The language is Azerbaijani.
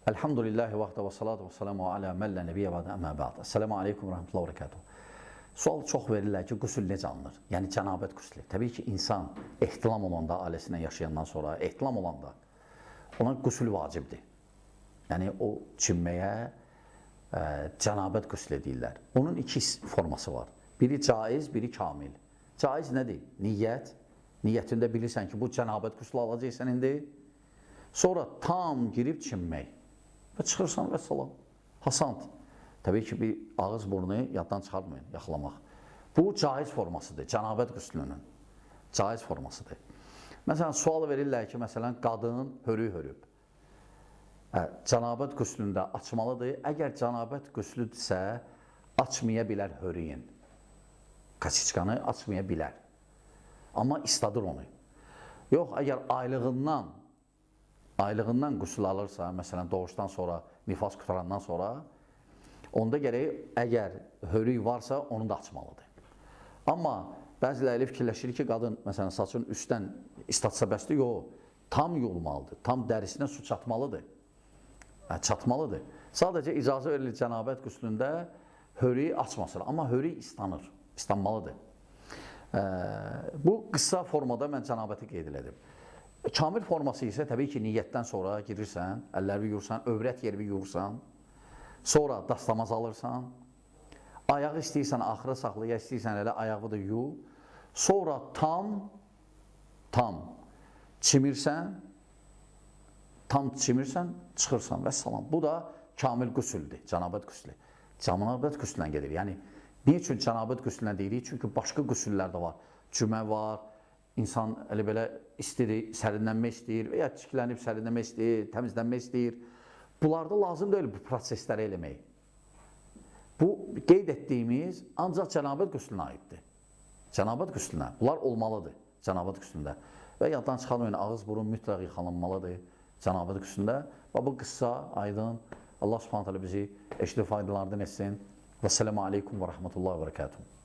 Elhamdülillahi vəxtə və salatu və salamu alə məllə nəbiyyə və əmə bə'd. Esselamu aleykum və rəhmətullahi və bərəkatuhu. Sual çox verirlər ki, qüsül necə alınır? Yəni cənabət qüsülü. Təbii ki, insan ehtilam olanda, ailəsinə yaşayandan sonra, ehtilam olanda ona qüsül vacibdir. Yəni o çimməyə cənabət qüsülü deyirlər. Onun iki forması var. Biri caiz, biri kamil. Caiz nədir? Niyyət. Niyyətində bilirsən ki, bu cənabət qüsülü alacaqsan indi. Sonra tam girib çimmək. Və çıxırsan və salam. Hasant. Təbii ki, bir ağız burnu yaddan çıxarmayın, yaxlamaq. Bu caiz formasıdır, cənabət qüslünün. Caiz formasıdır. Məsələn, sual verirlər ki, məsələn, qadın hörük hörüb. Cənabət qüslündə açmalıdır. Əgər cənabət qüslüdürsə, açmaya bilər hörüyün. Kasiçkanı açmaya bilər. Amma istadır onu. Yox, əgər aylığından qüsul alırsa, məsələn, doğuşdan sonra, nifas qutarandan sonra, onda gərək, əgər hörük varsa, onu da açmalıdır. Amma bəziləri fikirləşir ki, qadın, məsələn, saçın üstdən istatsa bəsdir, yox, tam yolmalıdır, tam dərisinə su çatmalıdır. Çatmalıdır. Sadəcə icazə verilir cənabət qüslündə hörüyü açmasın, amma hörük istanır, istanmalıdır. Bu qısa formada mən cənabəti qeyd elədim. Kamil forması isə təbii ki, niyyətdən sonra girirsən, əlləri yuyursan, övrət yeri yuyursan, sonra dastamaz alırsan, ayağı istəyirsən axıra saxlaya, istəyirsən elə ayağı da yu, sonra tam çimirsən, çıxırsan və salam. Bu da kamil qüsüldür, cənabət qüsülü. Cənabət qüsüllə gedir. Yəni, niyə üçün cənabət qüsüllə deyirik? Çünki başqa qüsüllər də var. Cümə var, İnsan elə belə istəyir, sərinlənmək istəyir və ya çiklənib sərinlənmək istəyir, təmizlənmək istəyir. Bunlarda lazım deyil bu prosesləri eləmək. Bu, qeyd etdiyimiz ancaq cənabət qüslünə aiddir. Cənabət qüslünə. Bunlar olmalıdır cənabət qüslündə. Və yaddan çıxarmayın, ağız burun mütləq yıxanılmalıdır cənabət qüslündə. Və bu qısa, aydın, Allah subhanət hələ bizi eşitli faydalardan etsin. Və sələmu aleykum və rəhmətullahi və bərəkatuhu.